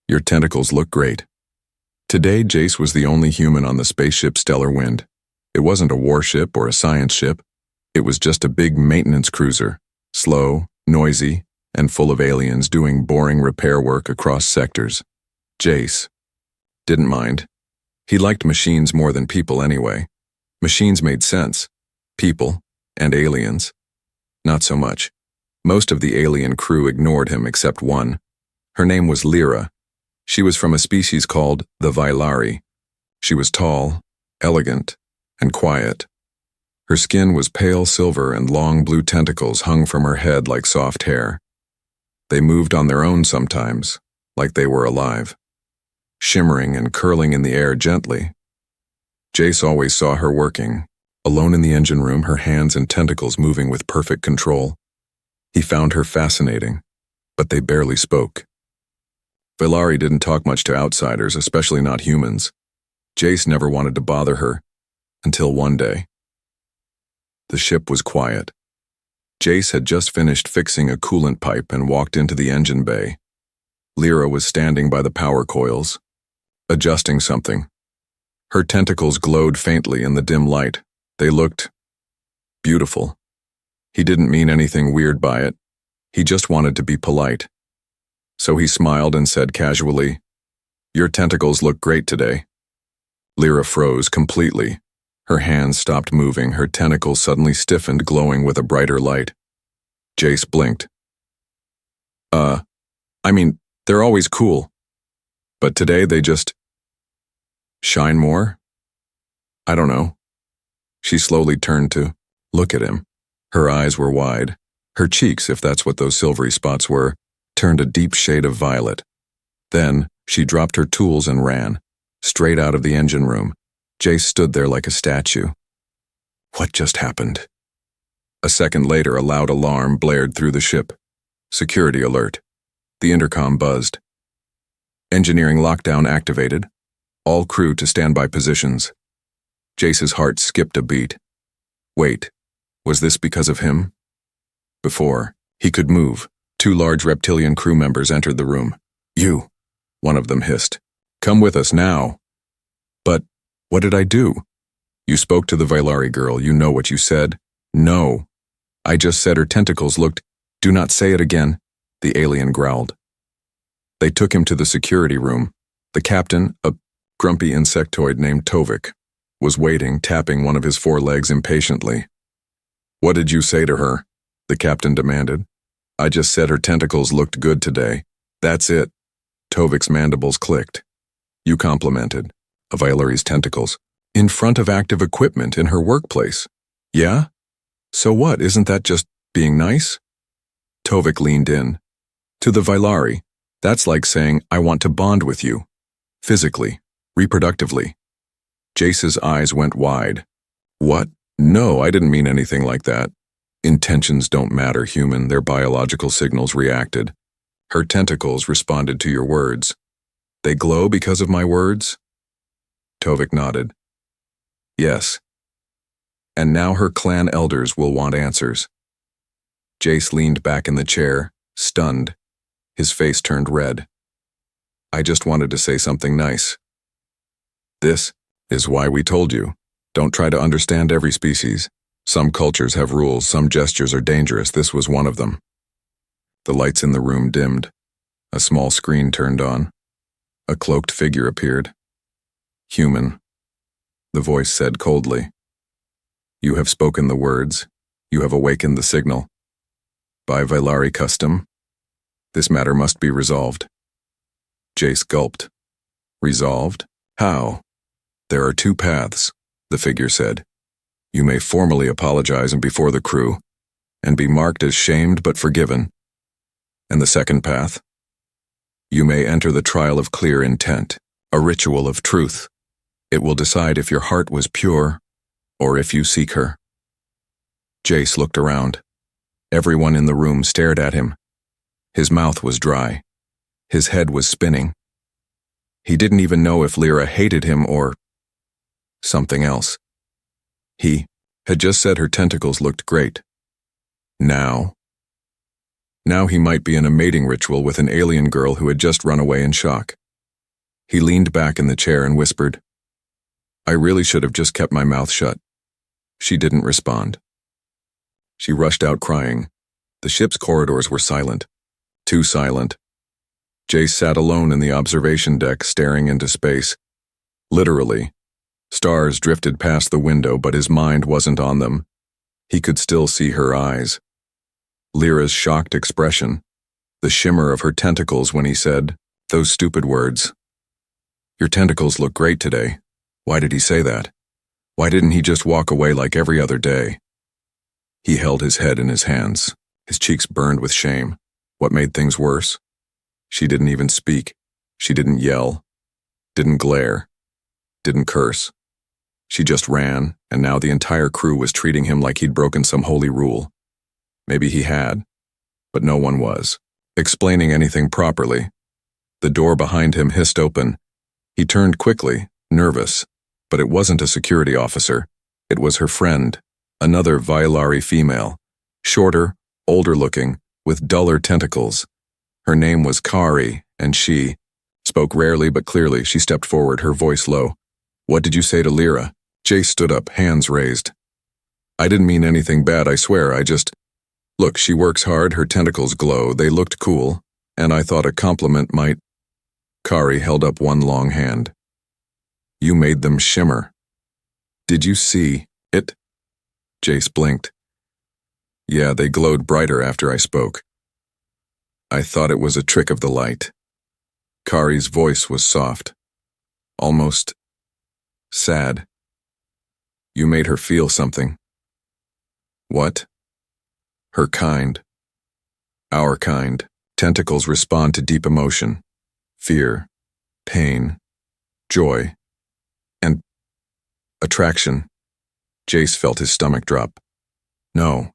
Your tentacles look great. Today, Jace was the only human on the spaceship Stellar Wind. It wasn't a warship or a science ship. It was just a big maintenance cruiser, slow, noisy, and full of aliens doing boring repair work across sectors. Jace didn't mind. He liked machines more than people anyway. Machines made sense. People, and aliens, not so much. Most of the alien crew ignored him except one. Her name was Lyra. She was from a species called the Vaelari. She was tall, elegant, and quiet. Her skin was pale silver and long blue tentacles hung from her head like soft hair. They moved on their own sometimes, like they were alive, shimmering and curling in the air gently. Jace always saw her working, alone in the engine room, her hands and tentacles moving with perfect control. He found her fascinating, but they barely spoke. Vaelari didn't talk much to outsiders, especially not humans. Jace never wanted to bother her, until one day. The ship was quiet. Jace had just finished fixing a coolant pipe and walked into the engine bay. Lyra was standing by the power coils, adjusting something. Her tentacles glowed faintly in the dim light. They looked beautiful. He didn't mean anything weird by it. He just wanted to be polite. So he smiled and said casually, "Your tentacles look great today." Lyra froze completely. Her hands stopped moving, her tentacles suddenly stiffened, glowing with a brighter light. Jace blinked. They're always cool. But today they just shine more? I don't know. She slowly turned to look at him. Her eyes were wide. Her cheeks, if that's what those silvery spots were, turned a deep shade of violet. Then she dropped her tools and ran, straight out of the engine room. Jace stood there like a statue. What just happened? A second later, a loud alarm blared through the ship. Security alert. The intercom buzzed. Engineering lockdown activated. All crew to standby positions. Jace's heart skipped a beat. Wait, was this because of him? Before he could move, two large reptilian crew members entered the room. "You," one of them hissed. "Come with us now." "But what did I do?" "You spoke to the Vaelari girl. You know what you said." "No. I just said her tentacles looked—" "Do not say it again," the alien growled. They took him to the security room. The captain, a grumpy insectoid named Tovik, was waiting, tapping one of his forelegs impatiently. "What did you say to her?" the captain demanded. "I just said her tentacles looked good today. That's it." Tovik's mandibles clicked. "You complimented a Vaelari's tentacles in front of active equipment in her workplace. Yeah? So what, isn't that just being nice?" Tovik leaned in. "To the Vaelari, that's like saying, I want to bond with you. Physically, reproductively." Jace's eyes went wide. "What? No, I didn't mean anything like that." "Intentions don't matter, human. Their biological signals reacted. Her tentacles responded to your words. They glow because of my words?" Tovik nodded. "Yes. And now her clan elders will want answers." Jace leaned back in the chair, stunned. His face turned red. "I just wanted to say something nice. This is why we told you. Don't try to understand every species. Some cultures have rules, some gestures are dangerous. This was one of them." The lights in the room dimmed. A small screen turned on. A cloaked figure appeared. "Human," the voice said coldly. "You have spoken the words. You have awakened the signal. By Vaelari custom, this matter must be resolved." Jace gulped. "Resolved? How?" "There are two paths," the figure said. "You may formally apologize before the crew, and be marked as shamed but forgiven. And the second path? You may enter the trial of clear intent, a ritual of truth. It will decide if your heart was pure, or if you seek her." Jace looked around. Everyone in the room stared at him. His mouth was dry. His head was spinning. He didn't even know if Lyra hated him or something else. He had just said her tentacles looked great. Now, Now he might be in a mating ritual with an alien girl who had just run away in shock. He leaned back in the chair and whispered, "I really should have just kept my mouth shut." She didn't respond. She rushed out crying. The ship's corridors were silent. Too silent. Jace sat alone in the observation deck, staring into space. Literally. Stars drifted past the window, but his mind wasn't on them. He could still see her eyes. Lyra's shocked expression. The shimmer of her tentacles when he said those stupid words. "Your tentacles look great today." Why did he say that? Why didn't he just walk away like every other day? He held his head in his hands. His cheeks burned with shame. What made things worse? She didn't even speak. She didn't yell. Didn't glare. Didn't curse. She just ran, and now the entire crew was treating him like he'd broken some holy rule. Maybe he had, but no one was explaining anything properly. The door behind him hissed open. He turned quickly, nervous, but it wasn't a security officer. It was her friend, another Vaelari female, shorter, older-looking, with duller tentacles. Her name was Kari, and she spoke rarely but clearly. She stepped forward, her voice low. "What did you say to Lyra?" Jace stood up, hands raised. "I didn't mean anything bad, I swear, I just... Look, she works hard, her tentacles glow, they looked cool, and I thought a compliment might..." Kari held up one long hand. "You made them shimmer. Did you see it?" Jace blinked. "Yeah, they glowed brighter after I spoke. I thought it was a trick of the light." Kari's voice was soft, almost sad. "You made her feel something." "What?" "Her kind. Our kind. Tentacles respond to deep emotion. Fear, pain, joy, and attraction." Jace felt his stomach drop. No,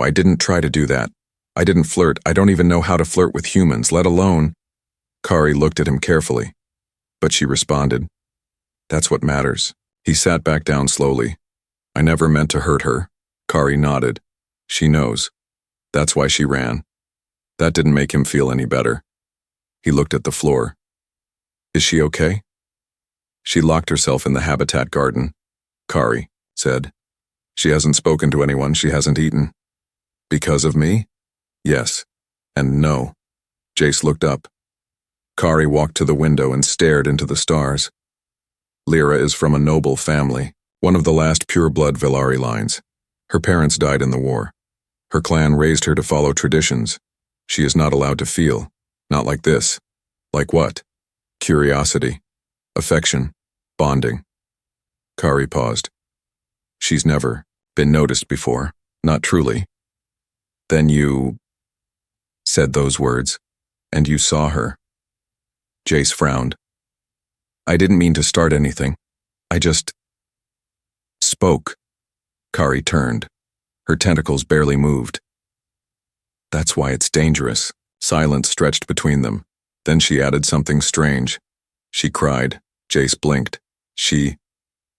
I didn't try to do that. I didn't flirt. I don't even know how to flirt with humans, let alone..." Kari looked at him carefully, but she responded, "That's what matters." He sat back down slowly. "I never meant to hurt her." Kari nodded. "She knows. That's why she ran." That didn't make him feel any better. He looked at the floor. "Is she okay?" "She locked herself in the habitat garden," Kari said. "She hasn't spoken to anyone, she hasn't eaten." "Because of me?" "Yes. And no." Jace looked up. Kari walked to the window and stared into the stars. "Lyra is from a noble family, one of the last pure-blood Vaelari lines. Her parents died in the war. Her clan raised her to follow traditions. She is not allowed to feel. Not like this." "Like what?" "Curiosity, affection, bonding." Kari paused. "She's never been noticed before, not truly." "Then you said those words, and you saw her." Jace frowned. "I didn't mean to start anything. I just spoke." Kari turned. Her tentacles barely moved. "That's why it's dangerous." Silence stretched between them. Then she added something strange. "She cried." Jace blinked. "She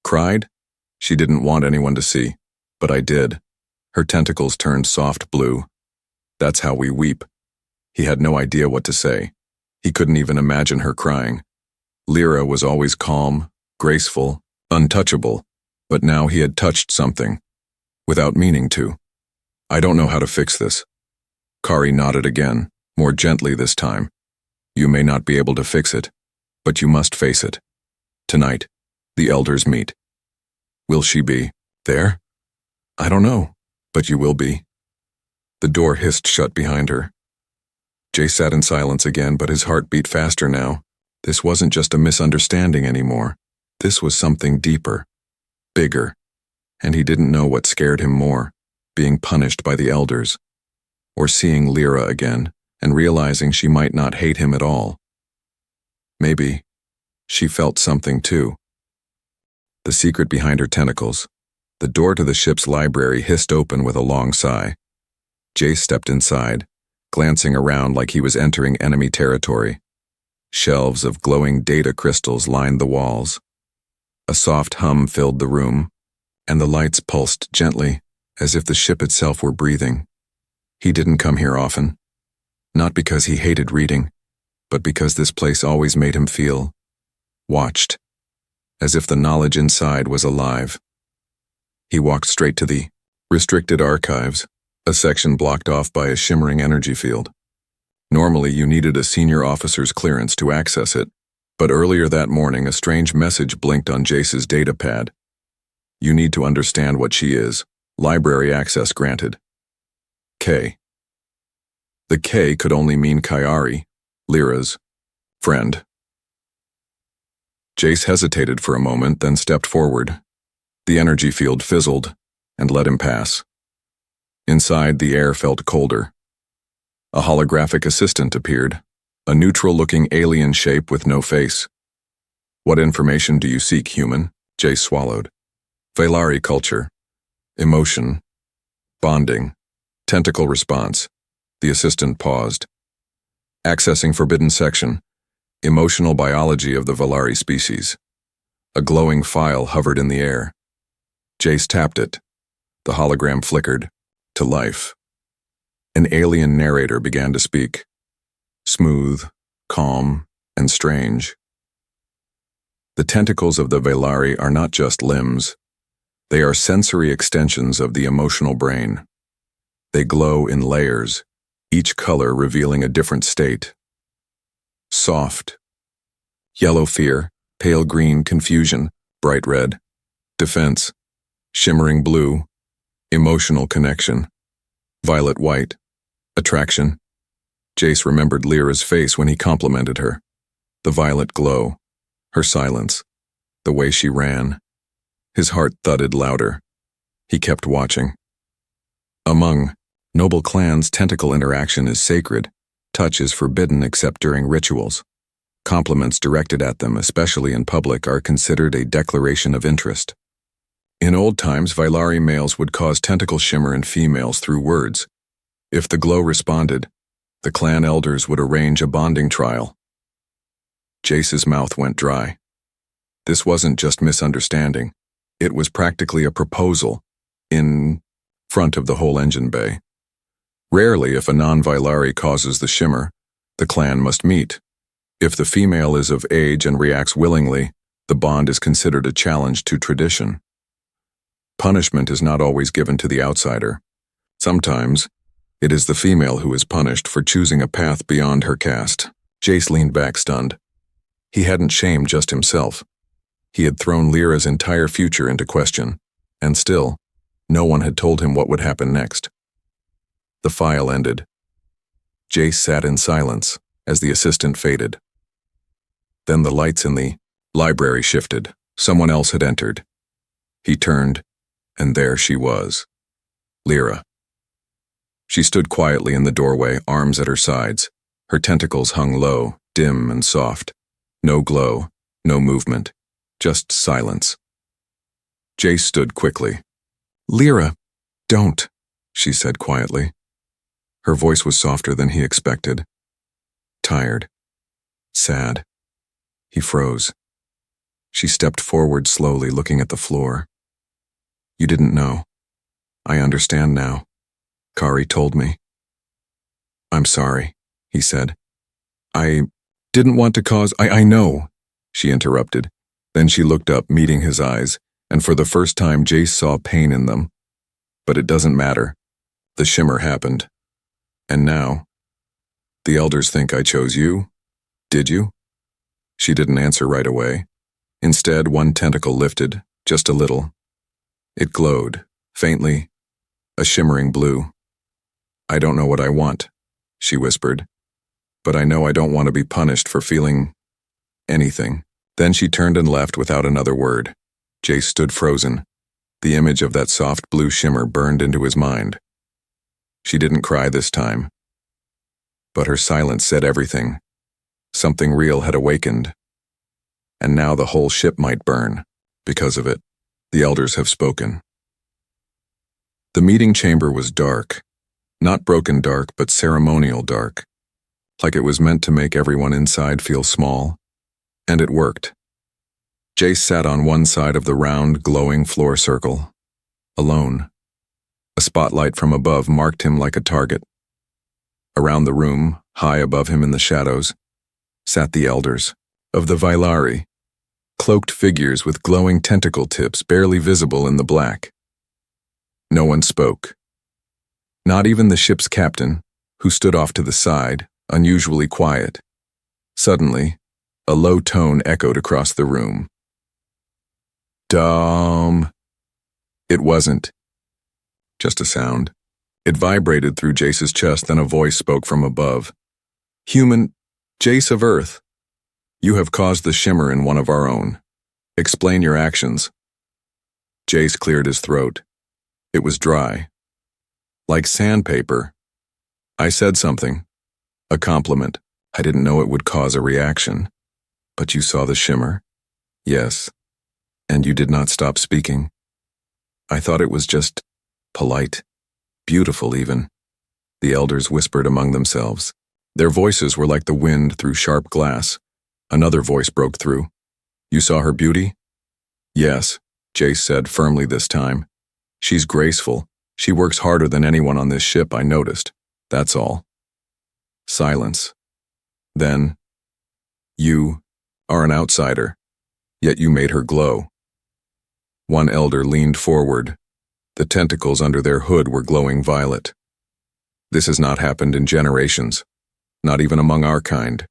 cried?" "She didn't want anyone to see, but I did." Her tentacles turned soft blue. "That's how we weep." He had no idea what to say. He couldn't even imagine her crying. Lyra was always calm, graceful, untouchable, but now he had touched something, without meaning to. "I don't know how to fix this." Kari nodded again, more gently this time. "You may not be able to fix it, but you must face it. Tonight, the elders meet." "Will she be there?" "I don't know, but you will be." The door hissed shut behind her. Jay sat in silence again, but his heart beat faster now. This wasn't just a misunderstanding anymore. This was something deeper, bigger, and he didn't know what scared him more, being punished by the elders, or seeing Lyra again and realizing she might not hate him at all. Maybe she felt something too. The secret behind her tentacles. The door to the ship's library hissed open with a long sigh. Jay stepped inside, glancing around like he was entering enemy territory. Shelves of glowing data crystals lined the walls. A soft hum filled the room, and the lights pulsed gently, as if the ship itself were breathing. He didn't come here often. Not because he hated reading, but because this place always made him feel watched, as if the knowledge inside was alive. He walked straight to the restricted archives, a section blocked off by a shimmering energy field. Normally, you needed a senior officer's clearance to access it, but earlier that morning a strange message blinked on Jace's data pad. You need to understand what she is. Library access granted. K. The K could only mean Kyari, Lyra's friend. Jace hesitated for a moment, then stepped forward. The energy field fizzled and let him pass. Inside, the air felt colder. A holographic assistant appeared, a neutral-looking alien shape with no face. What information do you seek, human? Jace swallowed. Vaelari culture. Emotion. Bonding. Tentacle response. The assistant paused. Accessing forbidden section. Emotional biology of the Vaelari species. A glowing file hovered in the air. Jace tapped it. The hologram flickered to life. An alien narrator began to speak. Smooth, calm, and strange. The tentacles of the Vaelari are not just limbs. They are sensory extensions of the emotional brain. They glow in layers, each color revealing a different state. Soft. Yellow fear, pale green confusion, bright red. Defense. Shimmering blue. Emotional connection. Violet white. Attraction. Jace remembered Lyra's face when he complimented her. The violet glow. Her silence. The way she ran. His heart thudded louder. He kept watching. Among noble clans, tentacle interaction is sacred. Touch is forbidden except during rituals. Compliments directed at them, especially in public, are considered a declaration of interest. In old times, Vaelari males would cause tentacle shimmer in females through words. If the glow responded, the clan elders would arrange a bonding trial. Jace's mouth went dry. This wasn't just misunderstanding. It was practically a proposal, in front of the whole engine bay. Rarely, if a non-Vaelari causes the shimmer, the clan must meet. If the female is of age and reacts willingly, the bond is considered a challenge to tradition. Punishment is not always given to the outsider. Sometimes, it is the female who is punished for choosing a path beyond her caste. Jace leaned back stunned. He hadn't shamed just himself. He had thrown Lyra's entire future into question, and still, no one had told him what would happen next. The file ended. Jace sat in silence as the assistant faded. Then the lights in the library shifted. Someone else had entered. He turned, and there she was. Lyra. She stood quietly in the doorway, arms at her sides. Her tentacles hung low, dim and soft. No glow, no movement, just silence. Jace stood quickly. Lyra, don't, she said quietly. Her voice was softer than he expected. Tired. Sad. He froze. She stepped forward slowly, looking at the floor. You didn't know. I understand now. Kari told me. I'm sorry, he said. I didn't want to cause— I know, she interrupted. Then she looked up, meeting his eyes, and for the first time Jace saw pain in them. But it doesn't matter. The shimmer happened. And now, the elders think I chose you? Did you? She didn't answer right away. Instead, one tentacle lifted, just a little. It glowed, faintly, a shimmering blue. I don't know what I want, she whispered, but I know I don't want to be punished for feeling anything. Then she turned and left without another word. Jace stood frozen. The image of that soft blue shimmer burned into his mind. She didn't cry this time. But her silence said everything. Something real had awakened. And now the whole ship might burn. Because of it, the elders have spoken. The meeting chamber was dark. Not broken dark, but ceremonial dark. Like it was meant to make everyone inside feel small. And it worked. Jace sat on one side of the round, glowing floor circle. Alone. A spotlight from above marked him like a target. Around the room, high above him in the shadows, sat the elders of the Vaelari, cloaked figures with glowing tentacle tips barely visible in the black. No one spoke. Not even the ship's captain, who stood off to the side, unusually quiet. Suddenly, a low tone echoed across the room. Dom. It wasn't just a sound. It vibrated through Jace's chest, then a voice spoke from above. Human, Jace of Earth, you have caused the shimmer in one of our own. Explain your actions. Jace cleared his throat. It was dry. Like sandpaper. I said something. A compliment. I didn't know it would cause a reaction. But you saw the shimmer? Yes. And you did not stop speaking. I thought it was just polite. Beautiful, even. The elders whispered among themselves. Their voices were like the wind through sharp glass. Another voice broke through. You saw her beauty? Yes, Jace said firmly this time. She's graceful. She works harder than anyone on this ship, I noticed. That's all. Silence. Then, you are an outsider, yet you made her glow. One elder leaned forward. The tentacles under their hood were glowing violet. This has not happened in generations, not even among our kind.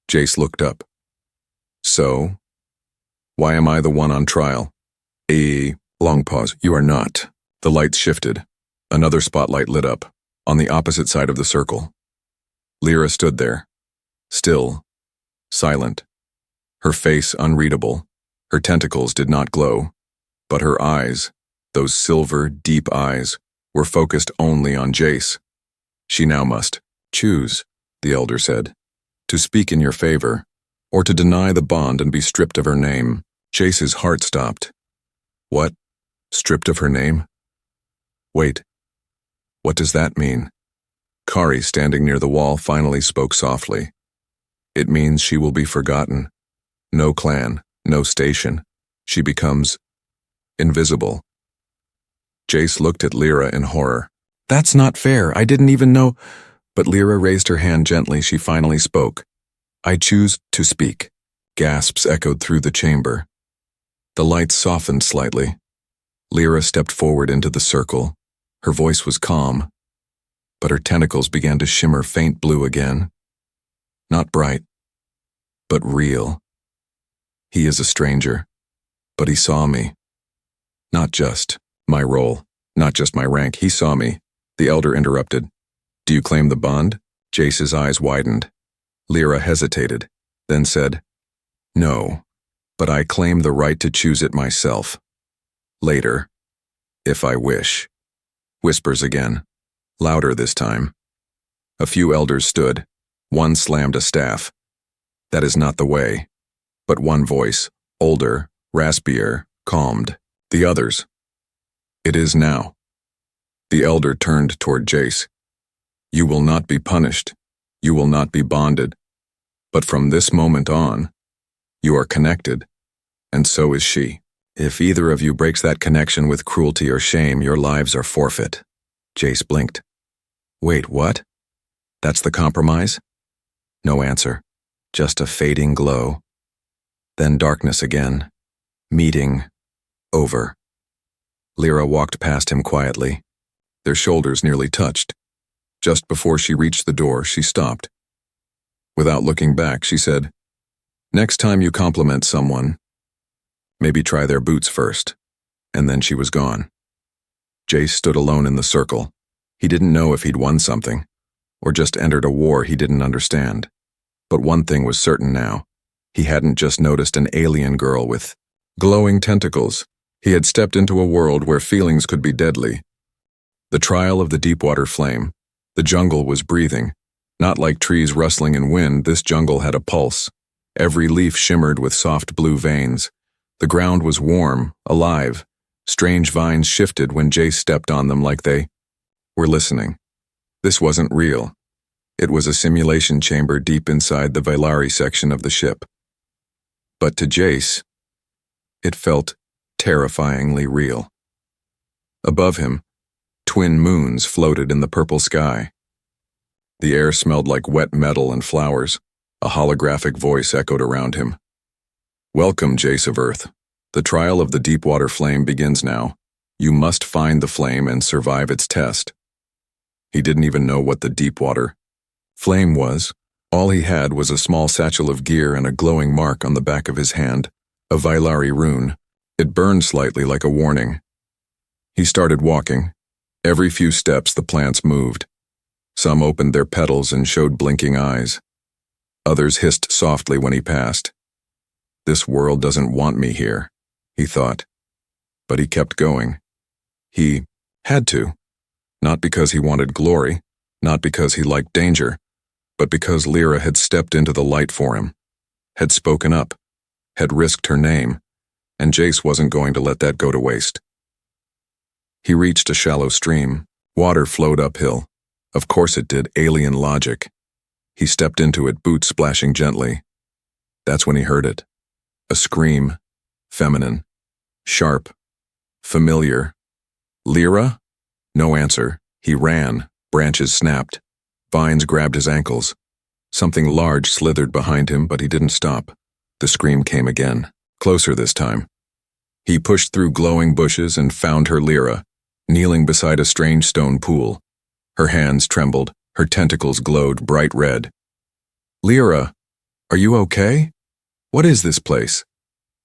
Jace looked up. So, why am I the one on trial? A long pause. You are not. The lights shifted. Another spotlight lit up, on the opposite side of the circle. Lyra stood there, still, silent. Her face unreadable. Her tentacles did not glow, but her eyes, those silver, deep eyes, were focused only on Jace. She now must choose, the elder said, to speak in your favor, or to deny the bond and be stripped of her name. Jace's heart stopped. What? Stripped of her name? Wait. What does that mean? Kari, standing near the wall, finally spoke softly. It means she will be forgotten. No clan, no station. She becomes invisible. Jace looked at Lyra in horror. That's not fair. I didn't even know. But Lyra raised her hand gently. She finally spoke. I choose to speak. Gasps echoed through the chamber. The lights softened slightly. Lyra stepped forward into the circle. Her voice was calm, but her tentacles began to shimmer faint blue again. Not bright, but real. He is a stranger, but he saw me. Not just my role, not just my rank, he saw me. The elder interrupted. Do you claim the bond? Jace's eyes widened. Lyra hesitated, then said, No, but I claim the right to choose it myself. Later, if I wish. Whispers again, louder this time. A few elders stood. One slammed a staff. That is not the way. But one voice, older, raspier, calmed. The others. It is now. The elder turned toward Jace. You will not be punished. You will not be bonded. But from this moment on, you are connected, and so is she. If either of you breaks that connection with cruelty or shame, your lives are forfeit. Jace blinked. Wait, what? That's the compromise? No answer, just a fading glow. Then darkness again. Meeting over. Lyra walked past him quietly. Their shoulders nearly touched. Just before she reached the door, she stopped. Without looking back, she said, Next time you compliment someone, maybe try their boots first. And then she was gone. Jace stood alone in the circle. He didn't know if he'd won something, or just entered a war he didn't understand. But one thing was certain now. He hadn't just noticed an alien girl with glowing tentacles. He had stepped into a world where feelings could be deadly. The trial of the deepwater flame. The jungle was breathing. Not like trees rustling in wind, this jungle had a pulse. Every leaf shimmered with soft blue veins. The ground was warm, alive. Strange vines shifted when Jace stepped on them like they were listening. This wasn't real. It was a simulation chamber deep inside the Vaelari section of the ship. But to Jace, it felt terrifyingly real. Above him, Twin moons floated in the purple sky. The air smelled like wet metal and flowers. A holographic voice echoed around him. "Welcome, Jace of Earth. The trial of the Deepwater Flame begins now. You must find the flame and survive its test." He didn't even know what the Deepwater Flame was. All he had was a small satchel of gear and a glowing mark on the back of his hand, a Vaelari rune. It burned slightly like a warning. He started walking. Every few steps the plants moved. Some opened their petals and showed blinking eyes. Others hissed softly when he passed. "This world doesn't want me here," he thought. But he kept going. He had to. Not because he wanted glory, not because he liked danger, but because Lyra had stepped into the light for him, had spoken up, had risked her name, and Jace wasn't going to let that go to waste. He reached a shallow stream. Water flowed uphill. Of course it did, alien logic. He stepped into it, boots splashing gently. That's when he heard it. A scream. Feminine. Sharp. Familiar. "Lyra?" No answer. He ran. Branches snapped. Vines grabbed his ankles. Something large slithered behind him, but he didn't stop. The scream came again. Closer this time. He pushed through glowing bushes and found her Lyra, kneeling beside a strange stone pool. Her hands trembled. Her tentacles glowed bright red. "Lyra, are you okay? What is this place?"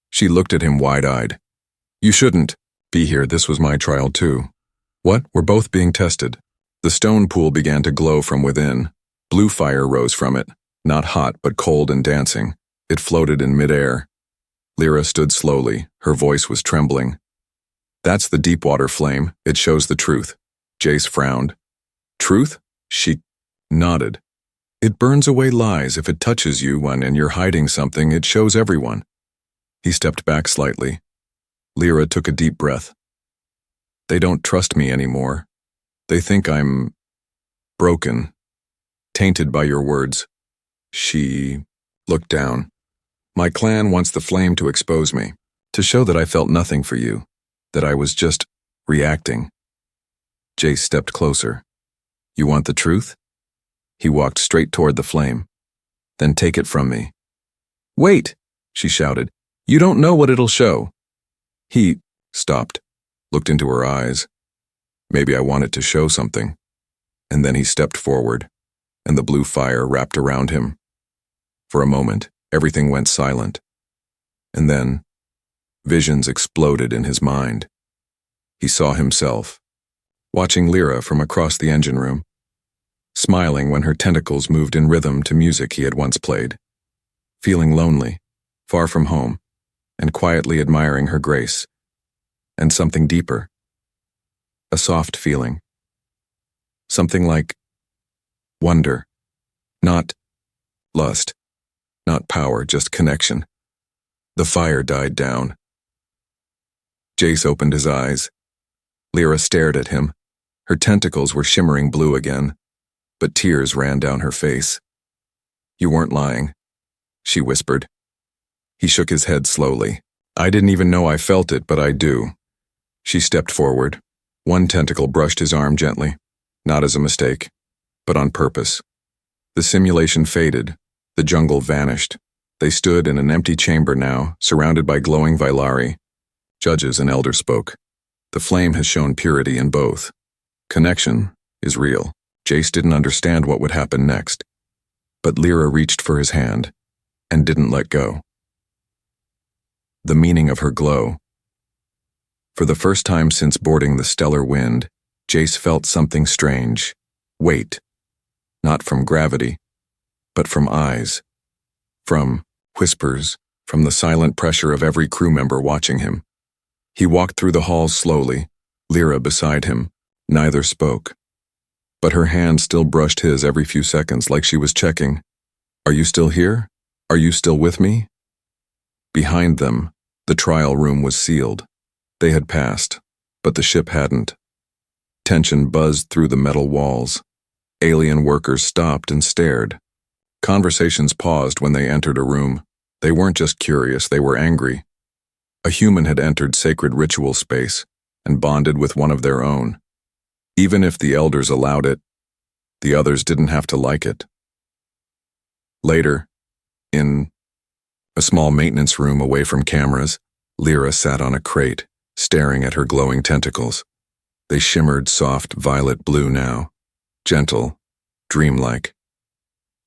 She looked at him wide-eyed. "You shouldn't be here. This was my trial too." "What? We're both being tested." The stone pool began to glow from within. Blue fire rose from it, not hot but cold and dancing. It floated in midair. Lyra stood slowly. Her voice was trembling. "That's the Deepwater Flame. It shows the truth." Jace frowned. "Truth?" She nodded. "It burns away lies. If it touches you and you're hiding something, it shows everyone." He stepped back slightly. Lyra took a deep breath. "They don't trust me anymore. They think I'm broken, tainted by your words." She looked down. "My clan wants the flame to expose me, to show that I felt nothing for you, that I was just reacting." Jace stepped closer. "You want the truth?" He walked straight toward the flame. "Then take it from me." "Wait," she shouted. "You don't know what it'll show." He stopped, looked into her eyes. "Maybe I want it to show something." And then he stepped forward, and the blue fire wrapped around him. For a moment, everything went silent. And then, visions exploded in his mind. He saw himself, watching Lyra from across the engine room, smiling when her tentacles moved in rhythm to music he had once played, feeling lonely, far from home, and quietly admiring her grace, and something deeper, a soft feeling, something like wonder, not lust, not power, just connection. The fire died down. Jace opened his eyes. Lyra stared at him. Her tentacles were shimmering blue again, but tears ran down her face. "You weren't lying," she whispered. He shook his head slowly. "I didn't even know I felt it, but I do." She stepped forward. One tentacle brushed his arm gently, not as a mistake, but on purpose. The simulation faded. The jungle vanished. They stood in an empty chamber now, surrounded by glowing Vaelari. Judges and elders spoke. The flame has shown purity in both. Connection is real. Jace didn't understand what would happen next, but Lyra reached for his hand and didn't let go. The meaning of her glow. For the first time since boarding the stellar wind, Jace felt something strange. Weight. Not from gravity, but from eyes. From whispers, from the silent pressure of every crew member watching him. He walked through the halls slowly, Lyra beside him. Neither spoke. But her hand still brushed his every few seconds like she was checking. "Are you still here? Are you still with me?" Behind them, the trial room was sealed. They had passed, but the ship hadn't. Tension buzzed through the metal walls. Alien workers stopped and stared. Conversations paused when they entered a room. They weren't just curious, they were angry. A human had entered sacred ritual space and bonded with one of their own. Even if the elders allowed it, the others didn't have to like it. Later, in a small maintenance room away from cameras, Lyra sat on a crate, staring at her glowing tentacles. They shimmered soft violet blue now, gentle, dreamlike.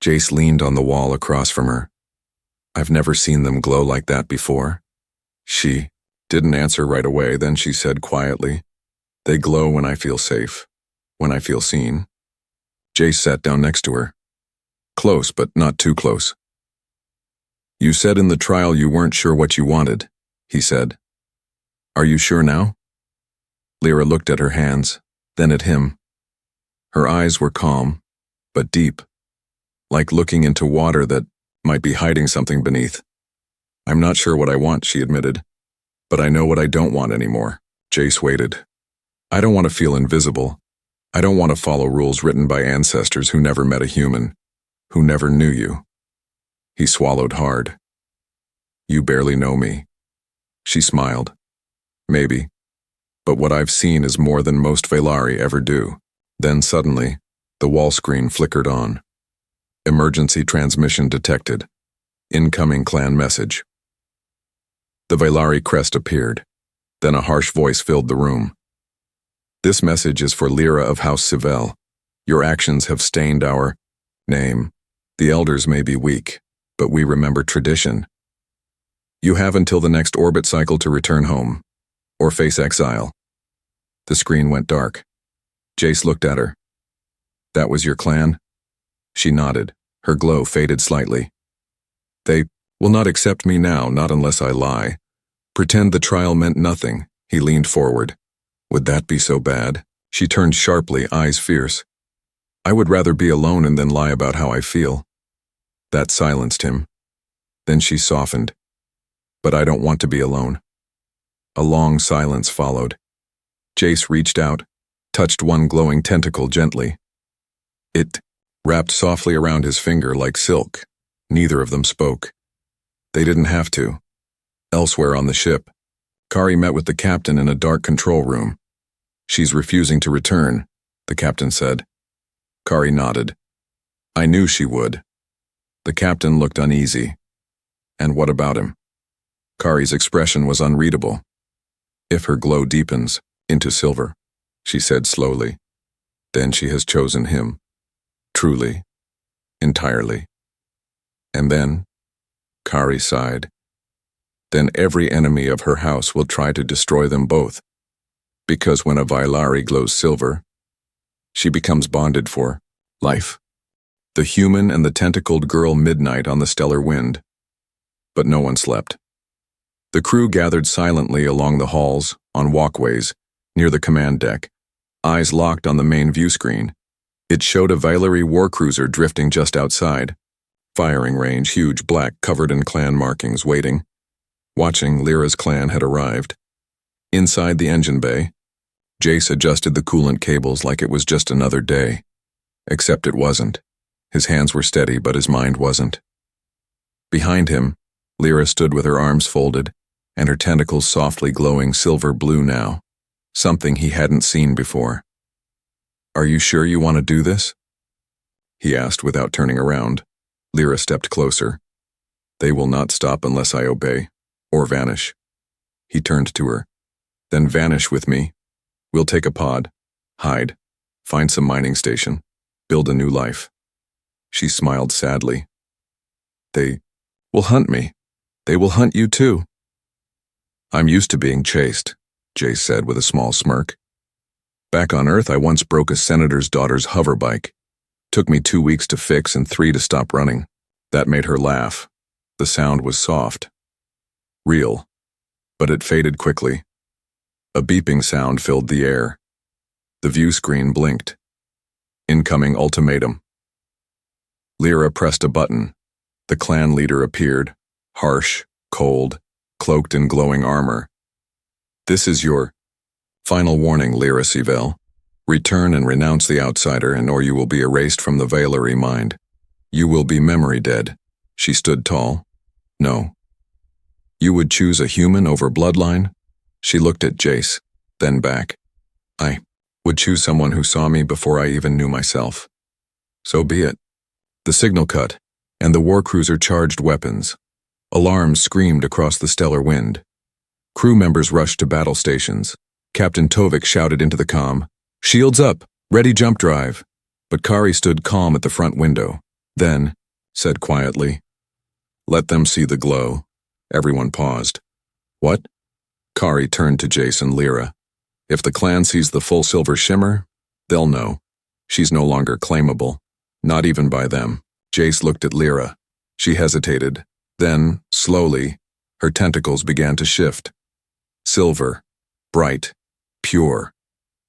Jace leaned on the wall across from her. I've never seen them glow like that before. She didn't answer right away, then she said quietly, They glow when I feel safe, when I feel seen. Jace sat down next to her. Close, but not too close. You said in the trial you weren't sure what you wanted, he said. Are you sure now? Lyra looked at her hands, then at him. Her eyes were calm, but deep, like looking into water that might be hiding something beneath. I'm not sure what I want, she admitted, but I know what I don't want anymore. Jace waited. I don't want to feel invisible. I don't want to follow rules written by ancestors who never met a human, who never knew you. He swallowed hard. You barely know me. She smiled. Maybe. But what I've seen is more than most Vaelari ever do. Then suddenly, the wall screen flickered on. Emergency transmission detected. Incoming clan message. The Vaelari crest appeared. Then a harsh voice filled the room. This message is for Lyra of House Sivelle. Your actions have stained our name. The elders may be weak, but we remember tradition. You have until the next orbit cycle to return home, or face exile. The screen went dark. Jace looked at her. That was your clan? She nodded. Her glow faded slightly. They will not accept me now, not unless I lie. Pretend the trial meant nothing. He leaned forward. Would that be so bad? She turned sharply, eyes fierce. I would rather be alone and then lie about how I feel. That silenced him. Then she softened. But I don't want to be alone. A long silence followed. Jace reached out, touched one glowing tentacle gently. It wrapped softly around his finger like silk. Neither of them spoke. They didn't have to. Elsewhere on the ship, Kari met with the captain in a dark control room. She's refusing to return, the captain said. Kari nodded. I knew she would. The captain looked uneasy. And what about him? Kari's expression was unreadable. If her glow deepens into silver, she said slowly, then she has chosen him. Truly. Entirely. And then, Kari sighed. Then every enemy of her house will try to destroy them both. Because when a Vaelari glows silver, she becomes bonded for life. The human and the tentacled girl midnight on the stellar wind. But no one slept. The crew gathered silently along the halls, on walkways, near the command deck, eyes locked on the main view screen. It showed a Vaelari warcruiser drifting just outside. Firing range, huge, black, covered in clan markings, waiting. Watching, Lyra's clan had arrived. Inside the engine bay, Jace adjusted the coolant cables like it was just another day. Except it wasn't. His hands were steady, but his mind wasn't. Behind him, Lyra stood with her arms folded, and her tentacles softly glowing silver blue now. Something he hadn't seen before. Are you sure you want to do this? He asked without turning around. Lyra stepped closer. They will not stop unless I obey, or vanish. He turned to her. Then vanish with me. We'll take a pod, hide, find some mining station, build a new life. She smiled sadly. They will hunt me. They will hunt you too. I'm used to being chased, Jace said with a small smirk. Back on Earth, I once broke a senator's daughter's hover bike. Took me 2 weeks to fix and 3 to stop running. That made her laugh. The sound was soft. Real. But it faded quickly. A beeping sound filled the air. The view screen blinked. Incoming ultimatum. Lyra pressed a button. The clan leader appeared, harsh, cold, cloaked in glowing armor. This is your final warning, Lyra Sivelle. Return and renounce the outsider, and or you will be erased from the Vaelari mind. You will be memory dead. She stood tall. No. You would choose a human over bloodline? She looked at Jace, then back. I would choose someone who saw me before I even knew myself. So be it. The signal cut, and the war cruiser charged weapons. Alarms screamed across the stellar wind. Crew members rushed to battle stations. Captain Tovik shouted into the comm, "Shields up! Ready jump drive!" But Kari stood calm at the front window. Then, said quietly, "Let them see the glow." Everyone paused. "What?" Kari turned to Jace and Lyra. "If the clan sees the full silver shimmer, they'll know. She's no longer claimable. Not even by them." Jace looked at Lyra. She hesitated. Then, slowly, her tentacles began to shift. Silver, bright, pure.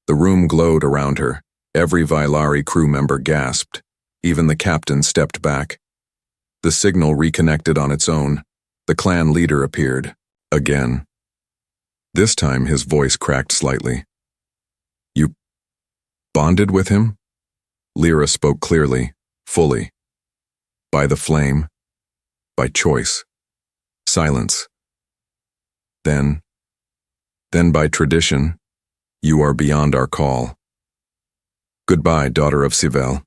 The room glowed around her. Every Vaelari crew member gasped. Even the captain stepped back. The signal reconnected on its own. The clan leader appeared. Again. This time his voice cracked slightly. "You bonded with him?" Lyra spoke clearly, fully. "By the flame. By choice." Silence. Then by tradition, you are beyond our call. Goodbye, daughter of Sivel."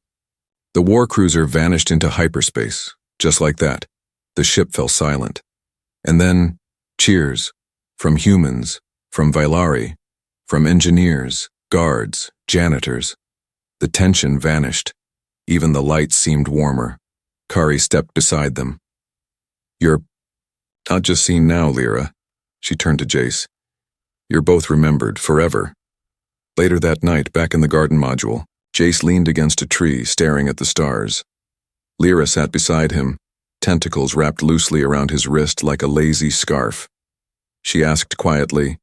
The war cruiser vanished into hyperspace. Just like that, the ship fell silent. And then, cheers. From humans, from Vaelari, from engineers, guards, janitors. The tension vanished. Even the lights seemed warmer. Kari stepped beside them. "You're not just seen now, Lyra." She turned to Jace. "You're both remembered, forever." Later that night, back in the garden module, Jace leaned against a tree, staring at the stars. Lyra sat beside him, tentacles wrapped loosely around his wrist like a lazy scarf. She asked quietly,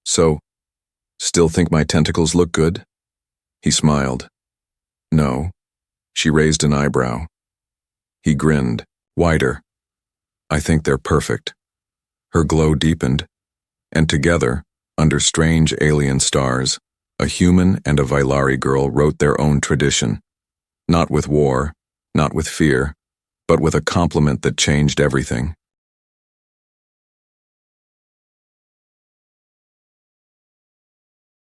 "So, still think my tentacles look good?" He smiled. "No." She raised an eyebrow. He grinned, wider. "I think they're perfect." Her glow deepened, and together, under strange alien stars, a human and a Vaelari girl wrote their own tradition. Not with war, not with fear, but with a compliment that changed everything.